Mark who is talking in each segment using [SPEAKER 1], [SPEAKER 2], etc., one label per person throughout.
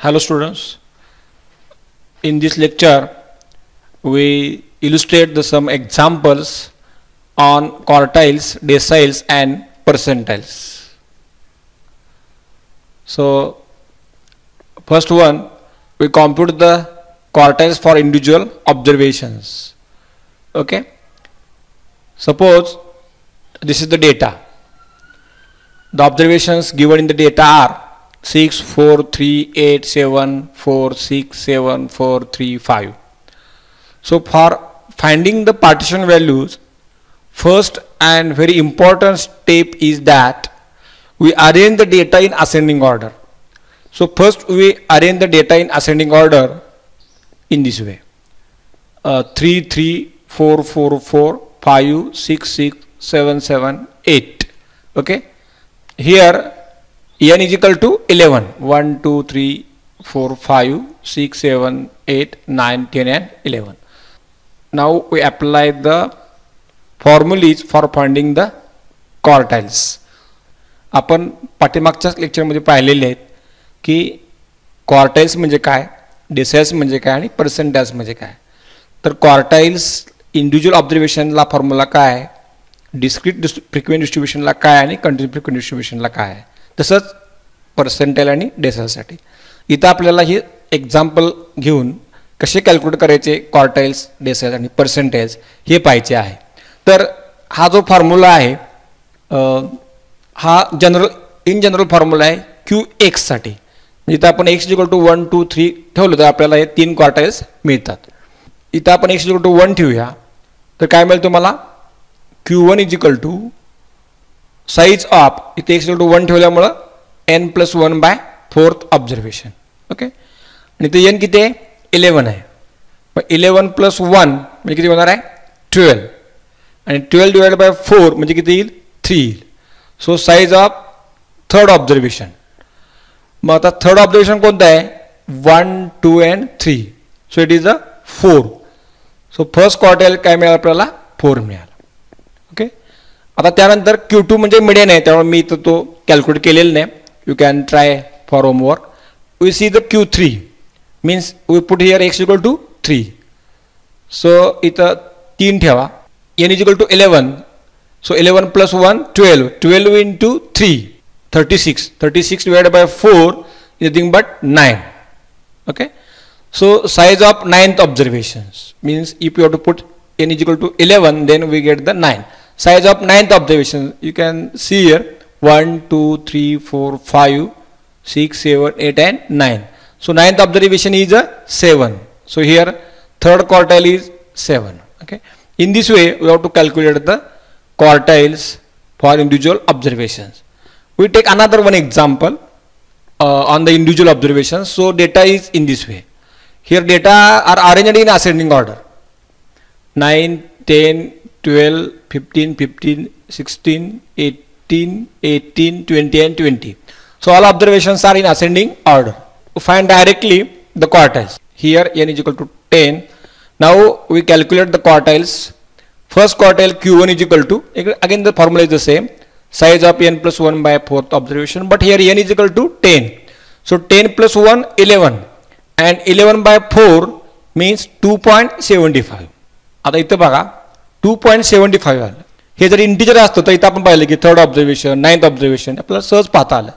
[SPEAKER 1] Hello students, in this lecture we illustrate some examples on quartiles, deciles and percentiles. So first one, we compute the quartiles for individual observations. Okay, suppose this is the data. The observations given in the data are 6, 4, 3, 8, 7, 4, 6, 7, 4, 3, 5. So for finding the partition values, first and very important step is that we arrange the data in ascending order. So first we arrange the data in ascending order in this way. 3, 3, 4, 4, 4, 5, 6, 6, 7, 7, 8. Okay. Here n is equal to 11. 1, 2, 3, 4, 5, 6, 7, 8, 9, 10 and 11. Now we apply the formulas for finding the quartiles. आपण पाठीमागच्या लेक्चरमध्ये पाहिलेले आहेत की quartiles म्हणजे काय, deciles म्हणजे काय आणि पर्सेंटाइल्स म्हणजे काय. तर क्वार्टाइल्स इंडिव्हिज्युअल ऑब्झर्वेशनला फॉर्म्युला काय आहे, डिस्क्रीट फ्रिक्वेंट डिस्ट्रीब्युशनला काय आणि कंटिन्यू फ्रिक्वेंट डिस्ट्रीब्युशनला काय आहे, तसंच पर्सेंटाइल आणि डेसाइल्ससाठी. इथं आपल्याला हे एक्झाम्पल घेऊन कसे कॅल्क्युलेट करायचे क्वार्टाइल्स, डेसाइल्स आणि पर्सेंटाइल्स हे पाहायचे आहे. तर हा जो फॉर्म्युला आहे हा जनरल फॉर्म्युला आहे QX साठी. इथं आपण x = 1, 2, 3 ठेवलं तर आपल्याला हे 3 क्वार्टाइल्स मिळतात. इथं आपण x = 1 ठेवूया तर काय मिळेल तुम्हाला, Q1 = साइज ऑफ, इथे x = 1 ठेवल्यामुळं n+1/4 ऑब्झर्वेशन. ओके, आणि इथे n किती आहे, 11 आहे. मग 11 + 1 म्हणजे किती होणार आहे, 12. आणि 12 / 4 म्हणजे किती येईल, 3 येईल. So size of third observation. मग आता थर्ड ऑब्झर्वेशन कोणतं आहे, 1, 2 and 3. So it is 4. So first quartile काय मिळालं आपल्याला, 4 मिळालं. ओके, आता त्यानंतर Q2 म्हणजे मिडियन आहे, त्यामुळे मी इथं तो कॅल्क्युलेट केलेला नाही. You can try for homework. We see the Q3 means we put here x = 3. So इथं 3 ठेवा. n = 11. So 11 + 1 12. 12 into 3 36. 36 divided by 4 is nothing but 9. Okay. So size of 9th observations means if you have to put n = 11 then we get the 9. Size of 9th observation you can see here 1, 2, 3, 4, 5, 6, 7, 8 and 9. So 9th observation is 7. So here third quartile is 7. Okay. In this way we have to calculate the quartiles for individual observations. We take another one example on the individual observations. So data is in this way. Here data are arranged in ascending order. 9, 10, 12, 15, 15, 16, 18, 18, 20 and 20. So all observations are in ascending order. To find directly the quartiles. Here n = 10. Now we calculate the quartiles. First quartile Q1 = again the formula is the same, size of n+1/4 observation, but here n = 10. So 10 + 1 11 and 11/4 means 2.75. आता इथं बघा 2.75 आलं. हे जर integer असतं तर इथं आपण पाहिलं की थर्ड ऑब्झर्वेशन, 9th ऑब्झर्वेशन आपल्याला सहज पाहता आलं.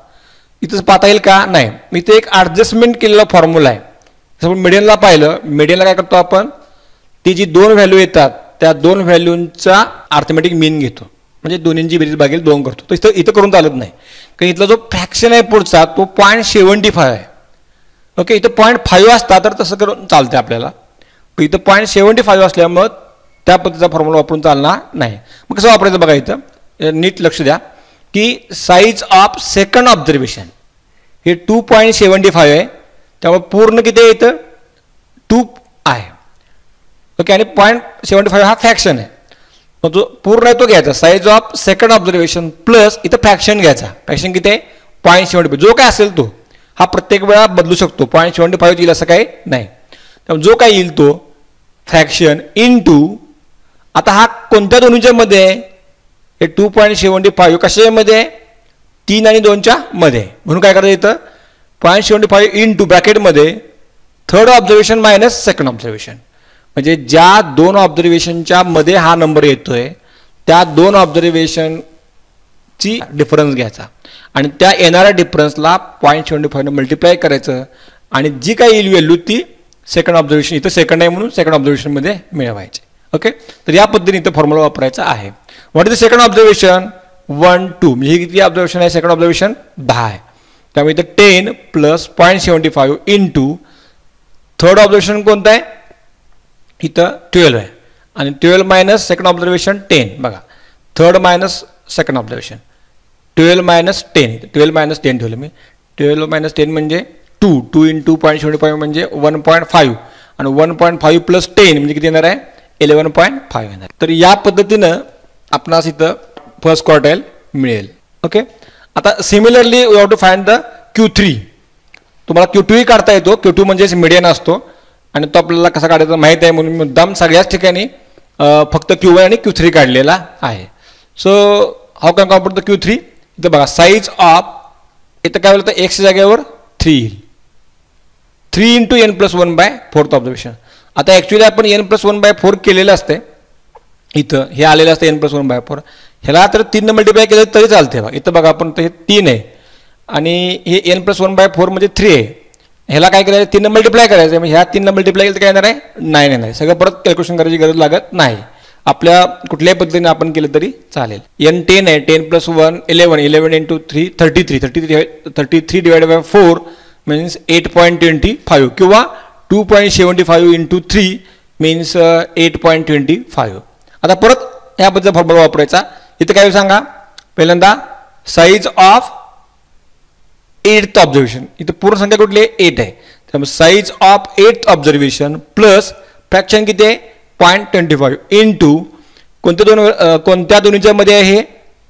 [SPEAKER 1] इथंच पाहता येईल का, नाही. इथे एक ॲडजस्टमेंट केलेला फॉर्म्युला आहे. जसं आपण मिडियनला पाहिलं, मिडियनला काय करतो आपण, ती जी 2 व्हॅल्यू येतात त्या 2 व्हॅल्यूंचा अर्थमॅटिक मीन घेतो, म्हणजे दोन्हींची बेरीज भागिले 2 करतो. तर इथं करून चालत नाही, कारण इथला जो फ्रॅक्शन आहे पुढचा तो 0.75 आहे. ओके, इथं 0.5 असता तर तसं करून चालते आपल्याला. इथं 0.75 असल्यामुळं त्या पद्धतीचा फॉर्म्युला वापरून चालणार नाही. मग कसं वापरायचं बघा, इथं नीट लक्ष द्या की साइज ऑफ सेकंड ऑब्झर्वेशन हे 2.75 आहे, त्यामुळे पूर्ण किती आहे इथं 2 आहे. ओके, आणि 0.75 हा फ्रॅक्शन आहे. मग जो पूर्ण आहे तो घ्यायचा, size of second observation plus इथं फ्रॅक्शन घ्यायचा. फ्रॅक्शन किती आहे, 0.75. जो काय असेल तो हा प्रत्येक वेळा बदलू शकतो, 0.75 येईल असं काही नाही. त्यामुळे जो काय येईल तो फ्रॅक्शन इनटू, आता हा कोणत्या दोन्हीच्या मध्ये आहे, हे 2.75 कशामध्ये आहे, 3 आणि 2च्या मध्ये, म्हणून काय करायचं इथं 0.75 इंटू ब्रॅकेटमध्ये third observation minus second observation, म्हणजे ज्या दोन ऑब्झर्वेशनच्या मध्ये हा नंबर येतोय त्या दोन ऑब्झर्वेशनची डिफरन्स घ्यायचा आणि त्या येणाऱ्या डिफरन्सला 0.75 ने मल्टिप्लाय करायचं आणि जी काही येईल व्हॅल्यू ती सेकंड ऑब्झर्वेशन, इथं सेकंड आहे म्हणून सेकंड ऑब्झर्वेशनमध्ये मिळवायचे. ओके, तर या पद्धतीने इथं फॉर्म्युला वापरायचा आहे. What is the second observation? 1 2, म्हणजे किती ऑब्झर्वेशन आहे? सेकंड ऑब्झर्वेशन 10 आहे. त्यामुळे इथं 10 प्लस 0.75 इंटू थर्ड ऑब्झर्वेशन कोणतं आहे? इथं 12 आहे आणि 12 मायनस सेकंड ऑब्झर्वेशन 10. बघा, third minus second observation 12 minus 10, 12 minus 10 ठेवलं मी. 12 मायनस 10 म्हणजे 2 इंटू 0.75 म्हणजे 1.5 आणि 1.5 प्लस 10 म्हणजे किती येणार आहे? 11.5 येणार. तर या पद्धतीनं आपणास इथं फर्स्ट क्वार्टाईल मिळेल. ओके, आता similarly you have to find the Q3. तुम्हाला Q2 काढता येतो. Q2 म्हणजेच मीडियन असतो आणि तो आपल्याला कसा काढायचा माहीत आहे म्हणून मुद्दाम सगळ्याच ठिकाणी फक्त Q1 आणि Q3 काढलेला आहे. So how can compute the Q3? इथं बघा, साईज ऑफ इथं काय होईल तर एक्सच्या जागेवर 3 येईल. 3 इंटू n+1/4 ऑब्झर्वेशन. आता ॲक्च्युली आपण n+1/4 केलेलं असते. इथं हे आलेलं असतं n+1/4. ह्याला तर 3 मल्टिप्लाय केलं तरी चालते. बघा इथं बघा, आपण हे 3 आहे आणि हे n+1/4 म्हणजे 3 आहे. ह्याला काय करायचं? 3 मल्टिप्लाय करायचं. म्हणजे ह्या 3 मल्टिप्लाय केलं तर काय येणार आहे? 9 येणार आहे. सगळं परत कॅल्क्युलेशन करायची गरज लागत नाही. आपल्या कुठल्याही पद्धतीने आपण केलं तरी चालेल. n 10 आहे. 10 + 1 11, 11 इंटू 3 33 डिवाइडेड बाय 4 मीन्स 8.25 किंवा 2.75 इंटू 3 मीन्स 8.25. आता परत ह्याबद्दल फॉर्म्युला वापरायचा. इथं काय सांगा? पहिल्यांदा साईज ऑफ 8th ऑब्झर्वेशन. इथं पूर्ण संख्या कुठली आहे? 8 आहे. त्यामुळे size of 8th observation plus fraction किती आहे? 0.25 इंटू कोणत्या दोन्हीच्या मध्ये आहे?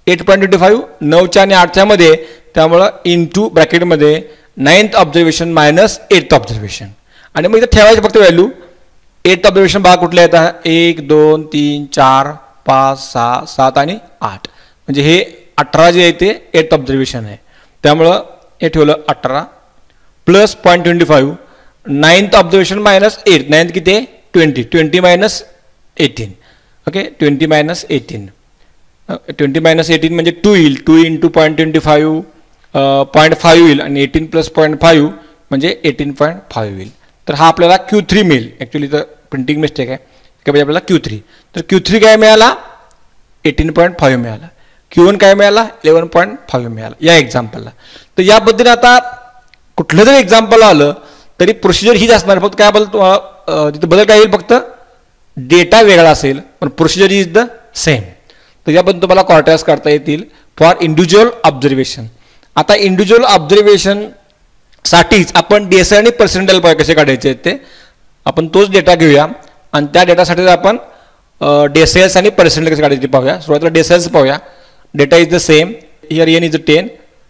[SPEAKER 1] 8.25, 9च्या आणि 8च्या मध्ये. त्यामुळं इंटू ब्रॅकेटमध्ये 9th observation minus 8th observation आणि मग इथं ठेवायचं फक्त व्हॅल्यू. 8th ऑब्झर्वेशन बघा कुठले आहेत? 1 2 3 4 5 6 7 आणि 8, म्हणजे हे 18 जे आहे ते 8th ऑब्झर्वेशन आहे. त्यामुळं हे ठेवलं 18 plus 0.25, 9th observation minus 8. 9th किती आहे? 20 मायनस 18. Okay, 20 minus 18. 20 मायनस 18 म्हणजे 2 येईल. 2 इंटू 0.25 0.5 येईल आणि 18 प्लस 0.5 म्हणजे 18.5 येईल. तर हा आपल्याला Q3 मिळेल. ॲक्च्युली तर प्रिंटिंग मिस्टेक आहे की म्हणजे आपल्याला Q3. तर Q3 काय मिळाला? 18.5 मिळाला. Q1 काय मिळाला? 11.5 मिळाला या एक्झाम्पलला. तर या पद्धतीने आता कुठलं जरी एक्झाम्पल आलं तरी प्रोसिजर हीच असणार. फक्त काय बदल तिथं बदल काय येईल? फक्त डेटा वेगळा असेल पण प्रोसिजर इज द सेम. तर याबद्दल तुम्हाला क्वार्टाइल्स काढता येतील फॉर इंडिव्हिज्युअल ऑब्झर्वेशन. आता इंडिव्हिज्युअल ऑब्झर्वेशन साठीच आपण DSI आणि पर्सेंटाइल पाहूया कसे काढायचे आहेत ते. आपण तोच डेटा घेऊया आणि त्या डेटासाठी आपण डेसाइल्स आणि पर्सेंटाइल कसे काढायचे पाहूया. सुरुवातीला डेसाइल्स पाहूया. Data is the same. Here n is 10.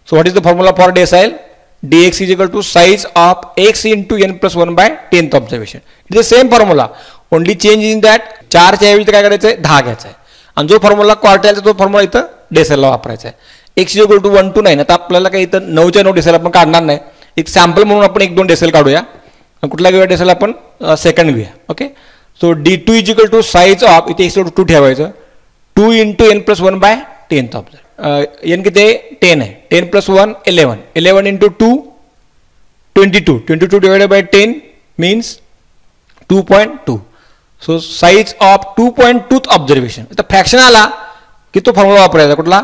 [SPEAKER 1] So what is the formula for decile? dx is equal to size of x into n+1/10th observation. It is the same formula. Only change in that 4च्या ऐवजी काय करायचं आहे? 10 घ्यायचा आहे. आणि जो formula क्वार्टाइलचा तो फॉर्म्युला इथं डेसाइलला वापरायचा आहे. x is equal to 1 to 9. आता आपल्याला काही इथं 9च्या 9 डेसाइल आपण काढणार नाही. एक सॅम्पल म्हणून आपण 1-2 डेसाइल काढूया. कुठला घेऊया डेसाइल? आपण सेकंड घेऊया. Okay, so d2 is equal to size of, इथे x 2 ठेवायचं. 2 इंटू n+1/10th ऑब्झर्व. n किती आहे? 10 आहे. 10 + 1 11. 11 into 2 22. 22 divided by 10 means 2.2. So size of 2.2th observation. आता फ्रॅक्शन आला की तो फॉर्म्युला वापरायचा. कुठला?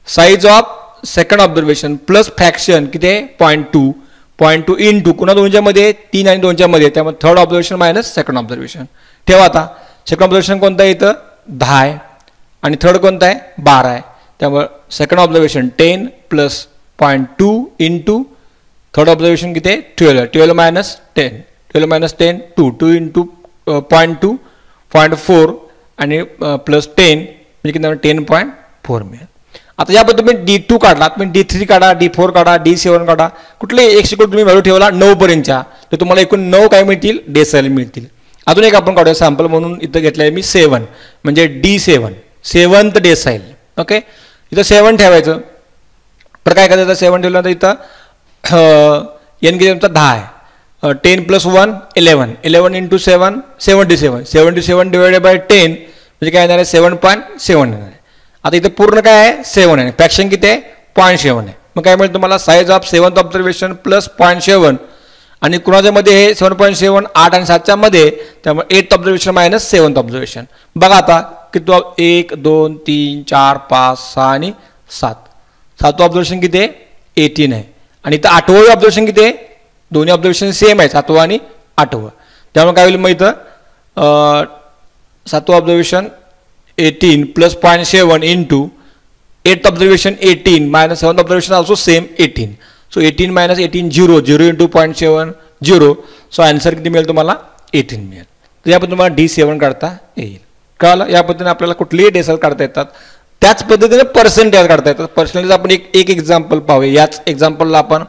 [SPEAKER 1] Size of second observation plus fraction किती आहे? 0.2 इंटू कुणा दोनच्या मध्ये? 3 आणि 2च्या मध्ये. त्यामुळे third observation minus second observation. ठेवा. आता सेकंड ऑब्झर्वेशन कोणतं आहे? इथं 10 आहे आणि थर्ड कोणतं आहे? 12 आहे. त्यामुळे second observation 10 plus 0.2 into third observation किती आहे? 12. 12 मायनस 10. 12 मायनस 10 2. 2 इंटू 0.2 0.4 आणि प्लस 10 म्हणजे किती? 10.4 मिळेल. आता याबद्दल तुम्ही D2 काढला, तुम्ही D3 काढा, D4 काढा, D7 काढा. कुठले x तुम्ही व्हॅल्यू ठेवला 9 पर्यंतच्या तर तुम्हाला एकूण 9 काय मिळतील? डेसाइल मिळतील. अजून एक आपण काढूया सॅम्पल म्हणून. इथं घेतलं आहे मी 7 म्हणजे D7 7th डेसाइल. ओके, इथं 7 ठेवायचं. तर काय करायचं? 7 ठेवलं तर इथं एन किती तुमचा 10 आहे. 10 + 1 11. 11 × 7 77. 77 डिवायडेड बाय 10 म्हणजे काय येणार आहे 7.7 येणार आहे. आता इथं पूर्ण काय आहे 7 आहे. फ्रॅक्शन किती आहे 0.7 आहे. मग काय मिळेल तुम्हाला size of 7th observation plus 0.7 आणि कुणाच्या मध्ये हे 7.7 8 आणि 7च्या मध्ये त्यामुळे 8th observation minus 7th observation. बघा आता किती 1 2 3 4 5 6 आणि 7. 7th ऑब्झर्वेशन किती आहे 18 आहे आणि इथं 8th ऑब्झर्वेशन किती आहे दोन्ही ऑब्झर्वेशन सेम आहे 7th आणि 8th. त्यामुळे काय होईल मग इथं 7th observation 18 + 0.7 into 8th observation 18 minus 7th observation also same 18. So 18 - 18 0 0 into 0.7 0. So answer किती मिळेल तुम्हाला 18 मिळेल. तर यापद्धतीने तुम्हाला D7 काढता येईल. कळलं? या पद्धतीने आपल्याला कुठलीही डेसिमल काढता येतात. त्याच पद्धतीने पर्सेंटेज काढता येतात. पर्सेंटेज आपण एक एक्झाम्पल पाहूया. याच एक्झाम्पलला आपण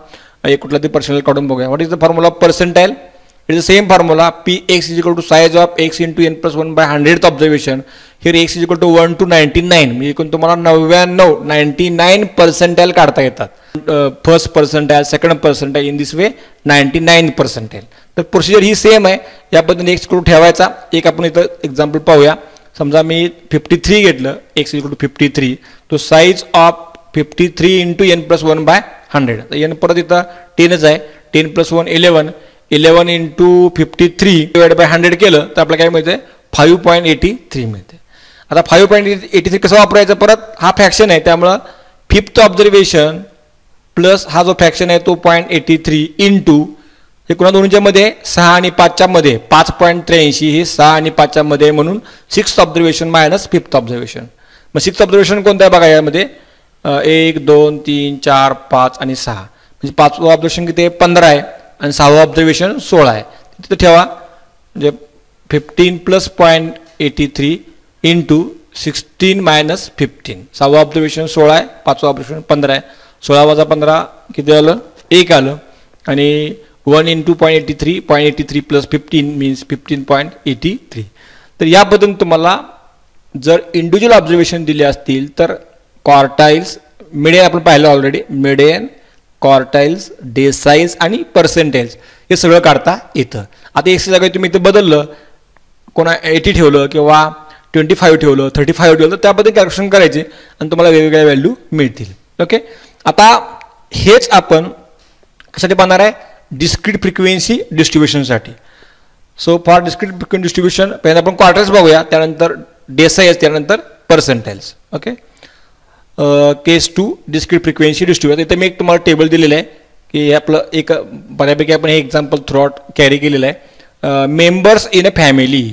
[SPEAKER 1] एक कुठला तरी पर्सेंटेज काढून बघूया. What is the formula of percentile? It is the same formula Px = size of x × n + 1 / 100th observation. Here x = 1 to 99 म्हणजे एकूण तुम्हाला 99 पर्सेंटाइल काढता येतात. First percentile, second percentile, in this way 99 percentile. तर procedure ही same आहे. या पद्धतीने x करून ठेवायचा. एक आपण इथं एक्झाम्पल पाहूया. समजा मी 53 घेतलं, x = 53. तो साईज ऑफ 53 × n + 1 / 100. तर n परत इथं 10च आहे. 10 + 1 11. 11 × 53 डिवाइड बाय 100 केलं तर आपल्याला काय मिळते 5.83 मिळते. आता 5.83 कसं वापरायचं? परत हा फ्रॅक्शन आहे त्यामुळं 5th ऑब्झर्वेशन प्लस हा जो फ्रॅक्शन आहे तो 0.83 इंटू हे कुणा दोन्हीच्या मध्ये 6 आणि 5च्या मध्ये 5.83 हे 6 आणि 5च्या मध्ये म्हणून 6th observation minus 5th observation. मग 6th ऑब्झर्वेशन कोणतं आहे बघा यामध्ये 1 2 3 4 5 आणि 6 म्हणजे 5th ऑब्झर्वेशन किती आहे 15 आहे आणि 6th ऑब्झर्वेशन 16 आहे. तिथं ठेवा म्हणजे 15 + 0.83 इंटू 16 - 15. 6th ऑब्झर्वेशन 16 आहे, 5th ऑब्झर्वेशन 15 आहे. 16 - 15 किती आलं 1 आलं आणि 1 × 0.83 + 15 मीन्स 15.83. तर या पद्धतीने तुम्हाला जर इंडिव्हिज्युअल ऑब्झर्वेशन दिले असतील तर क्वार्टाइल्स, मिडियन आपण पाहिलं ऑलरेडी, मिडियन, क्वार्टाइल्स, डेसाइल्स आणि पर्सेंटाइल्स हे सगळं काढता येतं. आता एक जागा तुम्ही इथं बदललं, कोणा 80 ठेवलं किंवा 25 ठेवलं, 35 ठेवलं तर त्याबद्दल कॅल्क्युलेशन करायचे आणि तुम्हाला वेगवेगळ्या व्हॅल्यू मिळतील. ओके. आता हेच आपण कशासाठी पाहणार आहे डिस्क्रीट फ्रिक्वेन्सी डिस्ट्रीब्युशनसाठी. So for discrete frequency distribution पहिल्यांदा आपण क्वार्टर्स बघूया, त्यानंतर डेसाइल्स, त्यानंतर percentiles. Okay. Case 2 discrete frequency distribution. इथे मी एक तुम्हाला टेबल दिलेलं आहे की हे आपलं एक बऱ्यापैकी आपण हे एक्झाम्पल थ्रूआउट कॅरी केलेलं आहे. Members in a family.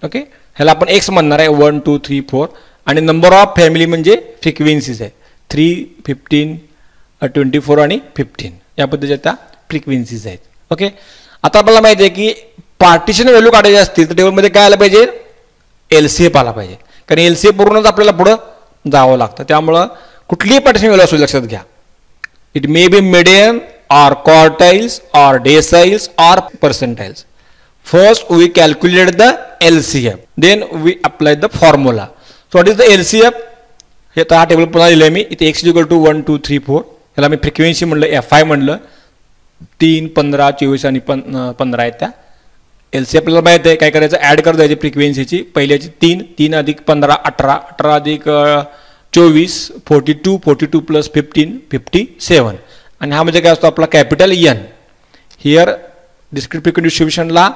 [SPEAKER 1] Okay. ह्याला आपण एक्स म्हणणार आहे 1 2 3 4 आणि नंबर ऑफ फॅमिली म्हणजे फ्रिक्वेन्सीज आहे 3 15 24 आणि 15 या पद्धतीच्या त्या फ्रिक्वेन्सीज आहेत. ओके. आता आपल्याला माहिती आहे की पार्टिशन व्हॅल्यू काढायचे असतील तर टेबलमध्ये काय आलं पाहिजे LCF आला पाहिजे, कारण LCF पूर्णच आपल्याला पुढं जावं लागतं. त्यामुळं कुठलीही पार्टिशन व्हॅल्यू असू लक्षात घ्या. It may be median or quartiles or deciles or percentiles. First we calculate the LCF, then we apply the formula. So what is the LCF? हे तर हा टेबल पुन्हा लिहिलं मी इथे x = 1 2 3 4. ह्याला मी फ्रिक्वेन्सी म्हणलं FI म्हणलं 3 15 24 आणि 15 आहेत त्या. LCF आपल्याला माहिती आहे काय करायचं ॲड करत जायची फ्रिक्वेन्सीची. पहिल्याची 3 3 + 15 18 18 + 24 42 42 + 15 57 आणि हा म्हणजे काय असतो आपला capital N. Here discrete frequency डिस्ट्रीब्युशनला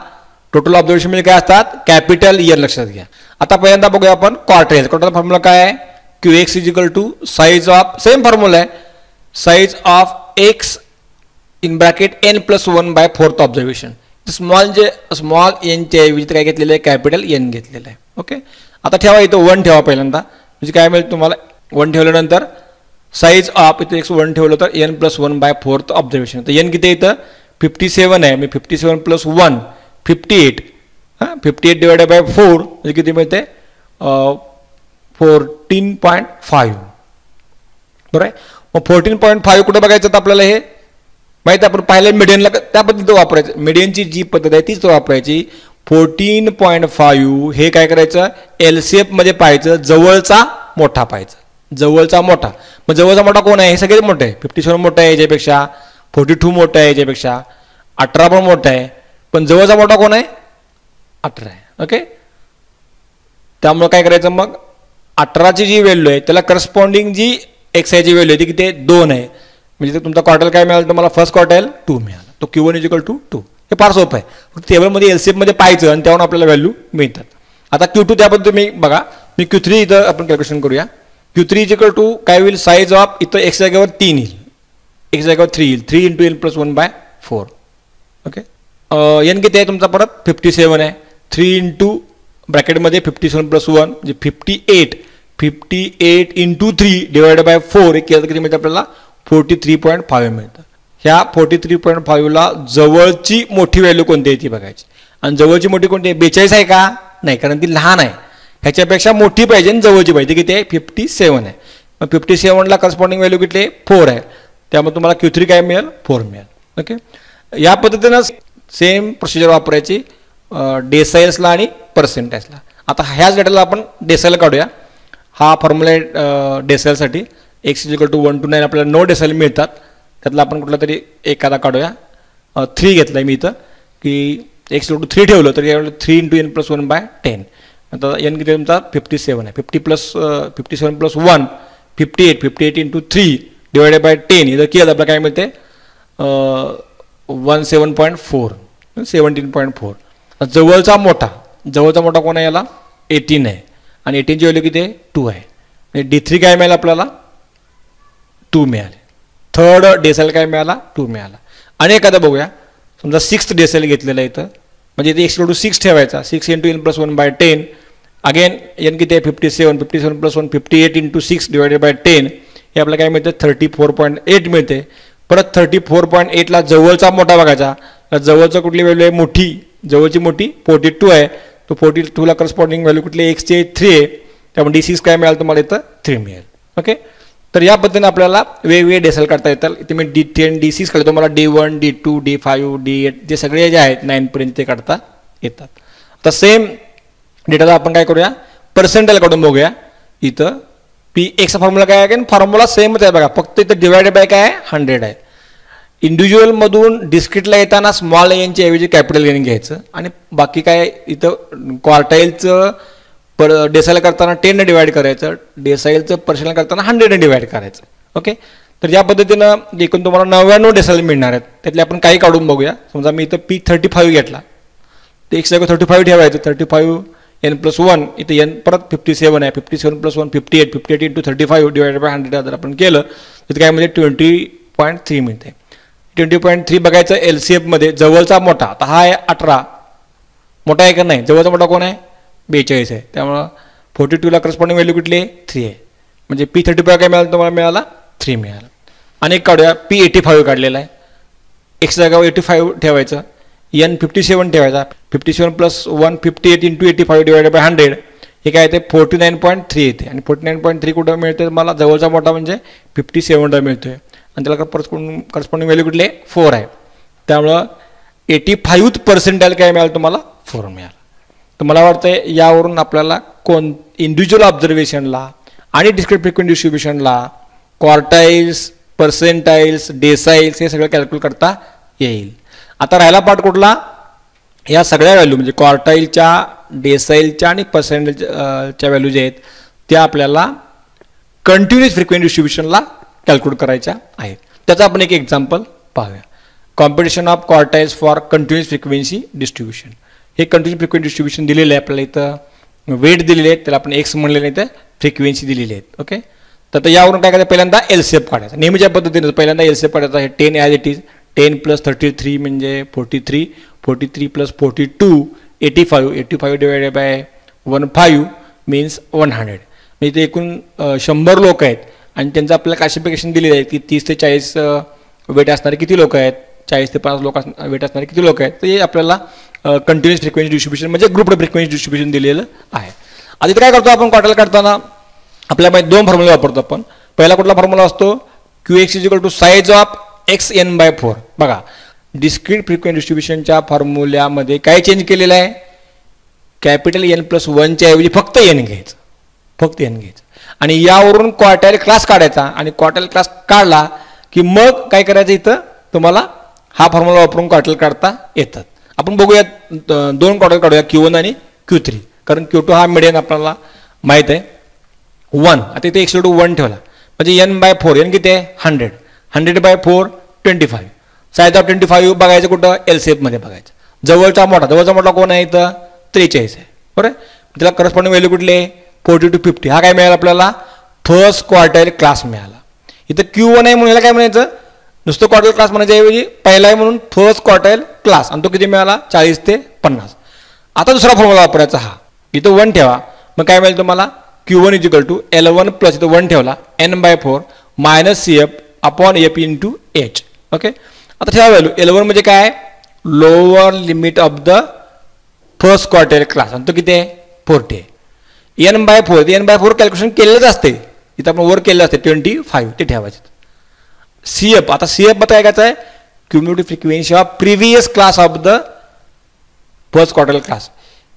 [SPEAKER 1] टोटल ऑब्झर्वेशन म्हणजे काय असतात कॅपिटल N लक्षात घ्या. आता पहिल्यांदा बघूया आपण क्वार्टाइल. क्वार्टाइल फॉर्म्युला काय आहे Qx = size of, same formula आहे, size of x in bracket n + 1 / 4th observation. Small n च्या ऐवजी काय घेतलेलं आहे कॅपिटल N घेतलेलं आहे. ओके. आता ठेवा इथं 1 ठेवा पहिल्यांदा म्हणजे काय मिळेल तुम्हाला 1 ठेवल्यानंतर साइज ऑफ इथे 1 ठेवलं तर n + 1 / 4th ऑब्झर्वेशन. तर n किती इथं 57 आहे, मी 57 + 1 58. 58 डिवायडेड बाय 4 म्हणजे किती मिळते 14.5. बरं आहे. मग 14.5 कुठं बघायचं तर आपल्याला हे माहिती आपण पाहिलं मिडियनला त्या पद्धतीत वापरायचं. मिडियनची जी पद्धत आहे तीच वापरायची. 14.5 हे काय करायचं LCF मध्ये पाहायचं, जवळचा मोठा पाहायचा, जवळचा मोठा. मग जवळचा मोठा कोण आहे हे सगळे मोठे आहे. 57 मोठा आहे याच्यापेक्षा, 42 मोठा आहे याच्यापेक्षा, 18 पण मोठा आहे, पण जवळचा मोठा कोण आहे? 18 आहे. ओके, त्यामुळे काय करायचं मग 18ची जी व्हॅल्यू आहे त्याला करस्पॉन्डिंग जी एक्स आयची व्हॅल्यू आहे ती किती आहे? 2 आहे. म्हणजे तुमचा क्वार्टाईल काय मिळाला तुम्हाला? फर्स्ट क्वार्टाईल 2 मिळाला. तो Q1 = 2. हे फार सोपं आहे. फक्त टेबलमध्ये एलसीएफमध्ये पाहायचं आणि त्यावरून आपल्याला व्हॅल्यू मिळतात. आता Q2 त्याबद्दल तुम्ही बघा. मी Q3 इथं आपण कॅल्क्युलेशन करूया. Q3 = काय होईल? साईज ऑफ इथं एक्स जागेवर 3 येईल, एक्स जागेवर 3 येईल. 3 × n + 1/4. ओके, एन किती आहे तुमचा? परत 57 आहे. 3 × ब्रॅकेटमध्ये 57 + 1 म्हणजे 58. 58 × 3 / 4 केलं तर किती मिळतं आपल्याला? 43.5 मिळतं. ह्या 43.5ला जवळची मोठी व्हॅल्यू कोणती आहे ती बघायची. आणि जवळची मोठी कोणती आहे? 42 आहे का? नाही, कारण ती लहान आहे. ह्याच्यापेक्षा मोठी पाहिजे आणि जवळची पाहिजे. किती आहे? 57 आहे. मग 57ला करस्पॉन्डिंग व्हॅल्यू किती आहे? 4 आहे. त्यामुळे तुम्हाला Q3 काय मिळेल? 4 मिळेल. ओके, या पद्धतीनं सेम प्रोसिजर वापरायची डेसाइल्सला आणि पर्सेंटाईल्सला. आता ह्याच डेटाला आपण डेसाइल काढूया. हा फॉर्म्युला आहे डेसाइलसाठी. x = 1 to 9 आपल्याला 9 डेसाइल मिळतात. त्यातला आपण कुठला तरी एखादा काढूया. 3 घेतला आहे मी इथं, की x = 3 ठेवलं तर यावेळेला 3 × n + 1/10. आता n किती तुमचा? 57 आहे. 57 + 1 58. 58 × 3 / 10 इथं केलं आपल्याला काय मिळते? 17.4. 17.4. जवळचा मोठा कोण आहे? याला 18 आहे. आणि 18ची व्हॅल्यू किती आहे? 2 आहे. D3 काय मिळालं आपल्याला? 2 मिळाले. थर्ड डेसाइल काय मिळाला? 2 मिळाला. आणि एखादा बघूया. समजा 6th डेसाइल घेतलेला आहे इथं, म्हणजे इथे x = 6 ठेवायचा. 6 × n + 1/10. अगेन n किती आहे? 57. 57 + 1 58 × 6 / 10. हे आपल्याला काय मिळतं? 34.8 मिळते. परत 34.8ला जवळचा मोठा बघायचा. जवळचा कुठली व्हॅल्यू आहे? मोठी. जवळची मोठी 42 आहे. तो 42ला करस्पॉन्डिंग व्हॅल्यू कुठली? x चे 3 आहे. त्यामुळे D6 काय मिळालं तुम्हाला? इथं 3 मिळेल. ओके, तर या पद्धतीने आपल्याला वेगवेगळे डेसाइल काढता येतात. इथे मी D10 D6 काढतो. मला D1 D2 D5 D8 जे सगळे जे आहेत 9 पर्यंत ते काढता येतात. आता सेम डेटाला आपण काय करूया? पर्सेंटाईल काढून बघूया. इथं Px फॉर्म्युला काय आहे? फॉर्म्युला सेमच आहे बघा, फक्त इथं डिवायडेड बाय काय आहे? 100 आहे. इंडिव्हिज्युअलमधून डिस्क्रिटला येताना स्मॉल एनच्या ऐवजी कॅपिटल एन घ्यायचं. आणि बाकी काय इथं क्वार्टाईलचं डेसाइल करताना 10 ने डिवाइड करायचं. डेसाइलचं पर्सेंटाईल करताना 100 ने डिवाइड करायचं. ओके, तर या पद्धतीनं एकूण तुम्हाला 99 डेसाइल मिळणार आहेत. त्यातले आपण काही काढून बघूया. समजा मी इथं P35 घेतला तर x जागा 35 ठेवायचं. 35 n + 1 इथं n परत 57 आहे. 57 + 1 58. 58 × 35 / 100 जर आपण केलं तर काय म्हणजे 20.3 मिळते. 20.3 बघायचं LCFमध्ये. जवळचा मोठा आता हा आहे 18. मोठा आहे का नाही? जवळचा मोठा कोण आहे? 42 आहे. त्यामुळं 42ला करस्पॉन्डिंग व्हॅल्यू कुठली आहे? 3 आहे. म्हणजे P35 काय मिळालं तुम्हाला? मिळाला 3 मिळाला. आणि एक काढूया. P85 काढलेला आहे. x जागावर 85 ठेवायचं. n 57 ठेवायचा. 57 + 1 58 × 85 / 100 हे काय येते? 49.3 येते. आणि 49.3 कुठं मिळते मला? जवळचा मोठा म्हणजे 57ला मिळतोय. आणि त्याला करस्पॉन्डिंग व्हॅल्यू कुठली आहे? 4 आहे. त्यामुळं 85th पर्सेंटाईल काय मिळालं तुम्हाला? 4 मिळालं. तर मला वाटतं यावरून आपल्याला इंडिव्हिज्युअल ऑब्झर्वेशनला आणि discrete frequent डिस्ट्रीब्युशनला quartiles, percentiles, deciles हे सगळं कॅल्क्युलेट करता येईल. आता राहिला पार्ट कुठला? या सगळ्या व्हॅल्यू म्हणजे क्वार्टाईलच्या, डेसाइलच्या आणि पर्सेंटाईलच्या व्हॅल्यू जे आहेत त्या आपल्याला कंटिन्युअस फ्रिक्वेंट डिस्ट्रीब्युशनला कॅल्क्युलेट करायच्या आहेत. त्याचं आपण एक एक्झाम्पल पाहूया. Competition of quartiles for continuous frequency distribution. हे कंटिन्युअस फ्रिक्वेंट डिस्ट्रीब्युशन दिलेलं आहे आपल्याला. इथं वेट दिलेले आहेत, त्याला आपण एक्स म्हणले नाही तर फ्रिक्वेन्सी दिलेली आहेत. ओके, तर यावरून काय करायचं? पहिल्यांदा LCF काढायचा. नेहमीच्या पद्धतीने पहिल्यांदा LCF काढायचा. हे 10 ॲज इट इज. 10 + 33 म्हणजे 43. 43 + 42 85. 85 / 15 मीन्स 100. म्हणजे ते एकूण 100 लोक आहेत. आणि त्यांचं आपल्याला क्लासिफिकेशन दिलेलं आहे की 30 ते 40 वेट असणारे किती लोक आहेत, 40 ते 50 लोक वेट असणारे किती लोक आहेत. तर हे आपल्याला कंटिन्युअस फ्रिक्वेन्सी डिस्ट्रीब्युशन म्हणजे ग्रुप फ्रिक्वेन्सी डिस्ट्रीब्युशन दिलेलं आहे. आता इथे काय करतो आपण? क्वार्टाईल काढताना आपल्याला 2 फॉर्म्युले वापरतो आपण. पहिला कुठला फॉर्म्युला असतो? Qx = size of xn/4. बघा, डिस्क्रीट फ्रिक्वेंट डिस्ट्रीब्युशनच्या फॉर्म्युल्यामध्ये काय चेंज केलेलं आहे? कॅपिटल N + 1च्या ऐवजी फक्त n घ्यायचं. फक्त n घ्यायचं. आणि यावरून क्वार्टाईल क्लास काढायचा. आणि क्वार्टाईल क्लास काढला की मग काय करायचं? इथं तुम्हाला हा फॉर्म्युला वापरून क्वार्टाईल काढता येतात. आपण बघूया दोन क्वार्टाईल काढूया Q1 आणि Q3. कारण Q2 हा मिडियन आपल्याला माहीत आहे 1. आता इथे x = 1 ठेवला म्हणजे n/4. n किती आहे 100. 100/4 25. साईज ऑफ 25 बघायचं कुठं LCF मध्ये बघायचं. जवळचा मोठा कोण आहे इथं 43 आहे बरोबर. त्याला करस्पॉन्डिंग व्हॅल्यू कुठली आहे 40 to 50. हा काय मिळाला आपल्याला फर्स्ट क्वार्टाईल क्लास मिळाला. इथं Q1 आहे म्हणून याला काय म्हणायचं नुसतं क्वार्टाईल क्लास म्हणायच्या ऐवजी पहिला आहे म्हणून फर्स्ट क्वार्टाईल क्लास आणि तो किती मिळाला 40 ते 50. आता दुसरा फॉर्म्युला वापरायचा हा. इथं 1 ठेवा मग काय मिळेल तुम्हाला Q1 = L1 प्लस इथं 1 ठेवला n/4 - CF/F × H. ओके. आता ठेवा व्हॅल्यू L1 म्हणजे काय lower limit of the first quartile class आणि तो किती आहे 40 आहे. n/4 कॅल्क्युलेशन केलेलंच असते इथं आपण वर केलेलं असते 25 ते ठेवायचे. CF आता CF काय करायचं आहे cumulative frequency of previous class of the first quartile class.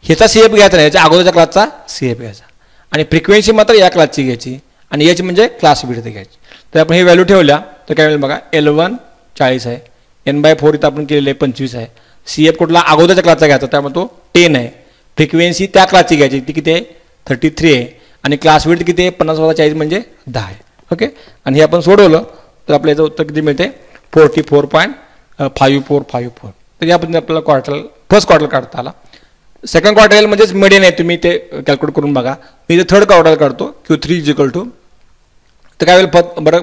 [SPEAKER 1] ह्याचा CF घ्यायचा नाही याच्या अगोदरच्या क्लासचा CF घ्यायचा आणि फ्रिक्वेन्सी मात्र या क्लासची घ्यायची आणि H म्हणजे क्लास विड्थ घ्यायची. तर आपण हे व्हॅल्यू ठेवल्या तर काय मिळेल बघा L1 40 आहे n/4 इथं आपण केलेलं आहे 25 आहे. CF कुठला अगोदरच्या क्लासचा घ्यायचा त्यामुळे तो 10 आहे. फ्रिक्वेन्सी त्या क्लासची घ्यायची ती किती आहे 33 आहे आणि क्लास विड्थ किती आहे 50 - 40 म्हणजे 10 आहे. ओके. आणि हे आपण सोडवलं तर आपल्या याचं उत्तर किती मिळते 44.5454. तर या पद्धतीने आपल्याला फर्स्ट क्वार्टाईल काढता आला. सेकंड क्वार्टाईल म्हणजेच मिडियन आहे तुम्ही ते कॅल्क्युलेट करून बघा. मी इथे थर्ड क्वार्टाईल काढतो Q3 = तर काय होईल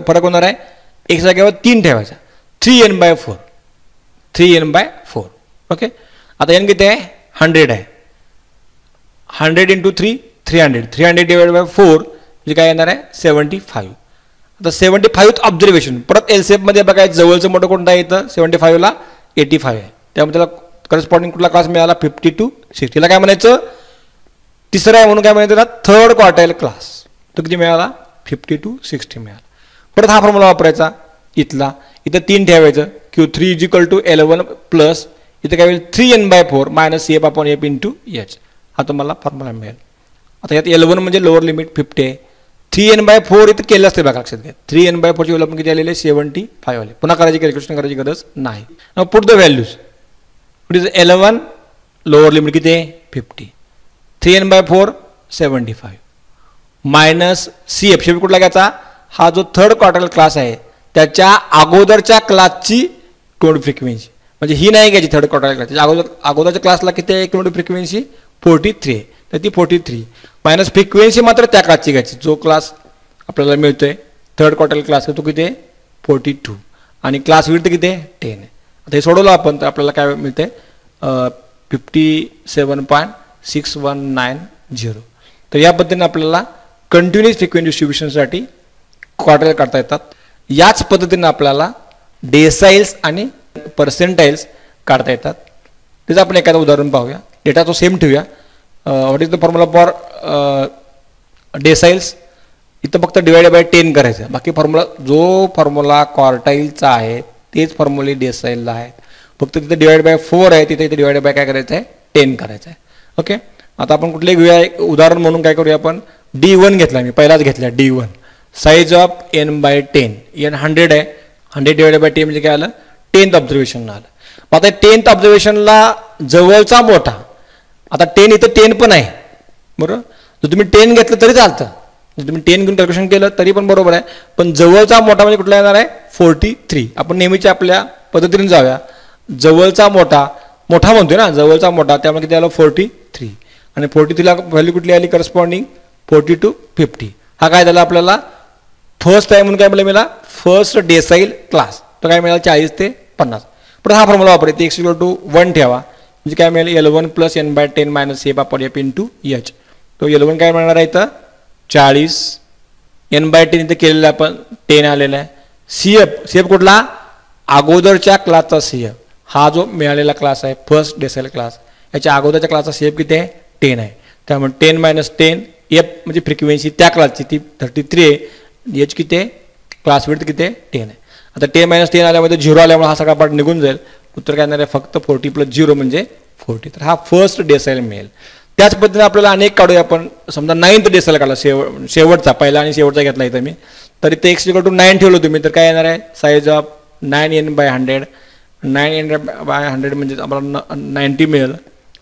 [SPEAKER 1] फरक होणार आहे एक जागेवर 3 ठेवायचा 3n/4 3n/4. ओके. आता n किती आहे 100 आहे 100 × 3 300 300/4 म्हणजे काय येणार आहे 75. आता 75th ऑब्झर्वेशन परत LCF मध्ये बघायचं जवळचं मोठं कोणतं आहे इथं 75ला 85 आहे त्यामुळे त्याला करस्पॉन्डिंग कुठला क्लास मिळाला 50 to 60. ला काय म्हणायचं तिसरा आहे म्हणून काय म्हणायचं त्याला थर्ड क्वार्टाईल क्लास. तो किती मिळाला 50 to 60 मिळाला. परत हा फॉर्म्युला वापरायचा इथं 3 ठेवायचं Q3 = L1 प्लस इथं काय होईल 3n/4 - CF/F × H. हा तुम्हाला फॉर्म्युला मिळेल. आता यात L1 म्हणजे लोअर लिमिट 50 आहे 3n/4 इथं केलं असते बघा लक्षात घ्या 3n/4 ची व्हॅल्यू आपण किती आलेले 75 आले. पुन्हा कॅल्क्युलेशन करायची गरज नाही. Put the values L1 lower limit किती आहे 50 3n/4 75 मायनस CF शेवट कुठला घ्यायचा हा जो थर्ड क्वार्टाईल क्लास आहे त्याच्या अगोदरच्या क्लासची क्युम्युलेटिव्ह फ्रिक्वेन्सी म्हणजे ही नाही घ्यायची थर्ड क्वार्टाईल क्लास अगोदरच्या क्लासला किती आहे क्युम्युलेटिव्ह फ्रिक्वेन्सी 43 आहे तर ती 43 मायनस फ्रिक्वेन्सी मात्र त्या क्लासची घ्यायची जो क्लास आपल्याला मिळतोय थर्ड क्वार्टाईल क्लास तो किती आहे 42 आणि क्लास विड्थ किती आहे 10 आहे. आता हे सोडवलं आपण तर आपल्याला काय मिळते 57.6190. तर या पद्धतीने आपल्याला कंटिन्युअस फ्रिक्वेन्सी डिस्ट्रीब्युशनसाठी क्वार्टाईल काढता येतात. याच पद्धतीने आपल्याला डेसाइल्स आणि पर्सेंटाइल्स काढता येतात. त्याचं आपण एखादं उदाहरण पाहूया. डेटा तो सेम ठेवूया. What is the formula for deciles इथं फक्त /10 करायचं बाकी जो फॉर्म्युला क्वार्टाईलचा आहे तेच फॉर्म्युले डेसाइलला आहेत फक्त तिथे /4 आहे तिथे /काय करायचं आहे 10 करायचं आहे. ओके. आता आपण कुठले घेऊया एक उदाहरण म्हणून काय करूया आपण D1 घेतला मी पहिलाच घेतला D1 size of n/10 n 100 आहे 100/10 म्हणजे काय आलं 10th ऑब्झर्वेशन आलं. आता 10th ऑब्झर्वेशनला जवळचा मोठा आता 10 इथं 10 पण आहे बरोबर जर तुम्ही 10 घेतलं तरी चालतं जर तुम्ही 10 घेऊन कॅल्क्युलेशन केलं तरी पण बरोबर आहे पण जवळचा मोठा म्हणजे कुठला येणार आहे 43. आपण नेहमीच्या आपल्या पद्धतीने जाऊया जवळचा मोठा म्हणतोय ना जवळचा मोठा त्यामुळे किती आलं 43 आणि 43ला व्हॅल्यू कुठली आली करस्पॉन्डिंग 40 to 50. हा काय झाला आपल्याला फर्स्ट आहे म्हणून काय मिळाला फर्स्ट डेसाईल क्लास तर काय मिळाला 40 ते 50. पण हा फॉर्म्युला वापरायचा x = 1 ठेवा म्हणजे काय मिळेल L1 + n/10 - CF/F × H. तो L1 काय मिळणार आहे इथं 40 n/10 इथं केलेलं आपण 10 आलेला आहे. CF कुठला अगोदरच्या क्लासचा CF हा जो मिळालेला क्लास आहे फर्स्ट डेसाईल क्लास याच्या अगोदरच्या क्लासचा CF किती आहे 10 आहे त्यामुळे 10 - 10 F म्हणजे फ्रिक्वेन्सी त्या क्लासची ती 33 आहे H किती आहे क्लास विड्थ किती आहे 10 आहे. आता 10 - 10 आल्यामध्ये 0 आल्यामुळे हा सगळा पार्ट निघून जाईल उत्तर काय येणार आहे फक्त 40 + 0 म्हणजे 40. तर हा फर्स्ट डेसाईल मिळेल. त्याच पद्धतीने आपल्याला अनेक काढूया आपण समजा 9th डेसाईल काढला शेवटचा पहिला आणि शेवटचा घेतला इथं मी तरी ते x = 9 ठेवलं तुम्ही तर काय येणार आहे साईज ऑफ 9n/100 9n/100 म्हणजे आम्हाला 90 मिळेल.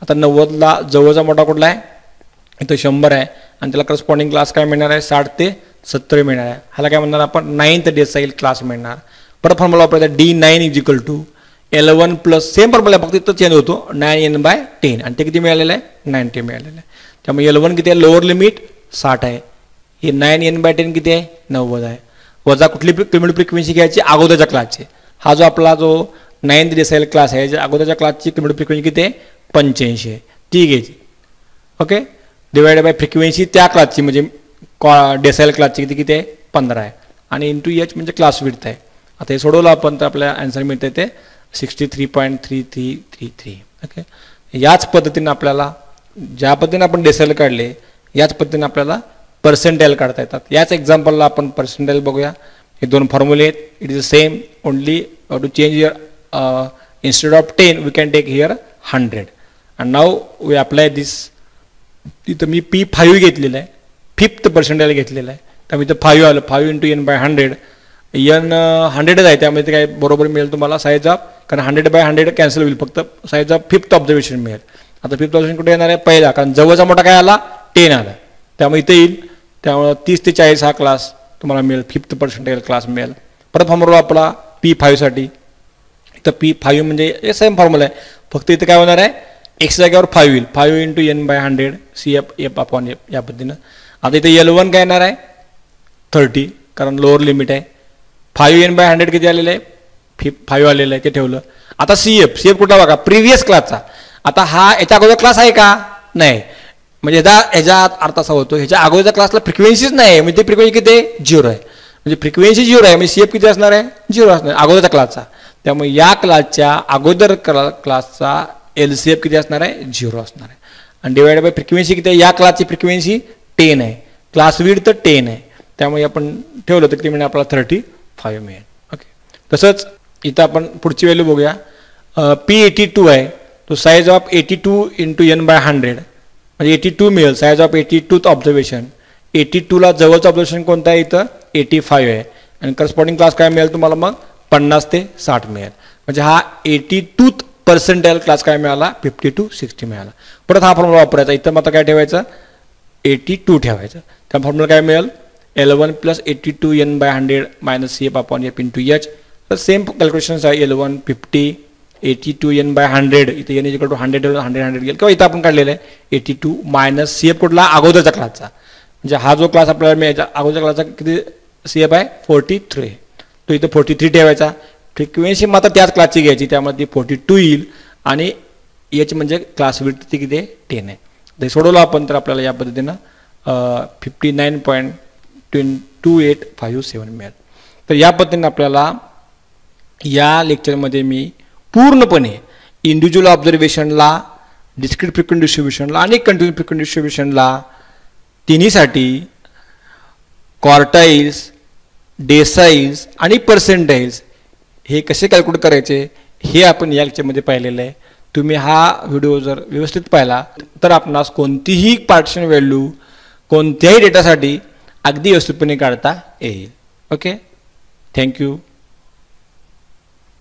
[SPEAKER 1] आता 90ला जवळचा मोठा कुठला आहे? इथं 100 आहे आणि त्याला करस्पॉन्डिंग क्लास काय मिळणार आहे? 60 ते 70 मिळणार आहे. ह्याला काय म्हणणार आपण? 9th डेसाईल क्लास मिळणार. परत फॉर्म्युला वापरायचा D9 = 11 प्लस सेम फॉर्म्युला फक्त इथं चेंज होतो 9n/10 आणि ते किती मिळालेलं आहे? 90 मिळालेलं आहे. त्यामुळे 11 किती आहे? लोअर लिमिट 60 आहे. हे 9n/10 किती आहे? 90 आहे. वजा कुठली क्युम्युलेटिव्ह फ्रिक्वेन्सी घ्यायची? अगोदरच्या क्लासची. हा जो आपला जो 9th डेसाईल क्लास आहे ज्या अगोदरच्या क्लासची क्युम्युलेटिव्ह फ्रिक्वेन्सी किती आहे? 85 आहे. ती घ्यायची. ओके, डिवाइड बाय फ्रिक्वेन्सी त्या क्लासची म्हणजे डेसाईल क्लासची किती आहे? 15 आहे आणि इंटू एच म्हणजे क्लास विड्थ आहे. आता हे सोडवलं आपण तर आपल्याला आन्सर मिळते ते 63.3333. ओके, याच पद्धतीने आपल्याला ज्या पद्धतीने आपण डेसाईल काढले याच पद्धतीने आपल्याला पर्सेंटाईल काढता येतात. याच एक्झाम्पलला आपण पर्सेंटाईल बघूया. हे दोन फॉर्म्युले आहेत. It is the same, only to change here instead of 10 we can take here 100 and now we apply this. तिथं मी P5 घेतलेलं आहे, 5th पर्सेंटाईल घेतलेलं आहे. त्यामुळे इथं 5 आलं. 5 × n/100 n 100 आहे त्यामुळे ते काय बरोबर मिळेल तुम्हाला साईज ऑफ, कारण 100/100 कॅन्सल होईल, फक्त साईज ऑफ 5th ऑब्झर्वेशन मिळेल. आता 5th ऑब्झर्वेशन कुठे येणार आहे? पहिला, कारण जवळचा मोठा काय आला? 10 आला त्यामुळे इथे येईल. त्यामुळे 30 ते 40 हा क्लास तुम्हाला मिळेल, 5th पर्सेंटाईल क्लास मिळेल. परत फॉर्म्युला आपला P5 साठी. इथं P5 म्हणजे सेम फॉर्म्युला आहे, फक्त इथं काय होणार आहे? x जागेवर 5 येईल. 5 × n/100 CF या पद्धतीनं. आता इथे L1 काय येणार आहे? 30, कारण लोअर लिमिट आहे. 5 n/100 किती आलेलं आहे? 5 आलेलं आहे, ते ठेवलं. आता CF कुठला बघा? प्रिव्हियस क्लासचा. आता हा याच्या अगोदर क्लास आहे का? नाही. म्हणजे ह्याचा अर्थ असा होतो ह्याच्या अगोदरच्या क्लासला फ्रिक्वेन्सीच नाही, म्हणजे ते फ्रिक्वेन्सी किती आहे? 0 आहे. म्हणजे फ्रिक्वेन्सी 0 आहे, म्हणजे CF किती असणार आहे? 0 असणार अगोदरच्या क्लासचा. त्यामुळे या क्लासच्या अगोदर क्लासचा LCF किती असणार आहे? 0 असणार आहे. आणि डिवाइड बाय फ्रिक्वेन्सी किती आहे? या क्लासची फ्रिक्वेन्सी 10 आहे, क्लास विड्थ 10 आहे. त्यामुळे आपण ठेवलं तर किती मिळेल आपल्याला? 35 मिळेल. ओके, तसंच इथं आपण पुढची व्हॅल्यू बघूया. P82 आहे, तो साईज ऑफ 82 × n/100 म्हणजे 82 मिळेल. Size of 82th observation. 82ला जवळचं ऑब्झर्वेशन कोणतं आहे? इथं 85 आहे आणि करस्पॉन्डिंग क्लास काय मिळेल तुम्हाला? मग 50 ते 60 मिळेल. म्हणजे हा 82th पर्सेंटाईल क्लास काय मिळाला? 50 to 60 मिळाला. परत हा फॉर्म्युला वापरायचा. इथं मात्र काय ठेवायचं? 82 ठेवायचं. त्या फॉर्म्युला काय मिळेल? L1 + 82 n/100 - CF/F × H. तर सेम कॅल्क्युलेशन्स आहे. L1 50, 82 n/100 इथे n = 100 100 गेल, किंवा इथं आपण काढलेलं आहे 82 - CF कुठला? अगोदरचा क्लासचा. म्हणजे हा जो क्लास आपल्याला मिळायचा अगोदरच्या क्लासचा किती CF आहे? 43. तो इथं 43 ठेवायचा. फ्रिक्वेन्सी मात्र त्याच क्लासची घ्यायची, त्यामुळे ती 42 येईल आणि एच म्हणजे क्लास विड्थ ती किती आहे? 10 आहे. ते सोडवलं आपण तर आपल्याला या पद्धतीनं 59.2857 मिळेल. तर या पद्धतीने आपल्याला या लेक्चरमध्ये मी पूर्णपणे इंडिव्हिज्युअल ऑब्झर्वेशनला, डिस्क्रीट फ्रिक्वेंट डिस्ट्रीब्युशनला आणि कंटिन्यू फ्रिक्वेंट डिस्ट्रीब्युशनला तिन्हीसाठी क्वार्टाइल्स, डेसाइल्स आणि पर्सेंटाइल्स हे कसे कॅल्क्युलेट करायचे हे आपण या लेक्चरमध्ये पाहिलेलं आहे. तुम्ही हा व्हिडिओ जर व्यवस्थित पाहिला तर आपणास कोणतीही पार्टिशन व्हॅल्यू कोणत्याही डेटासाठी अगदी व्यवस्थितपणे काढता येईल. Okay, thank you.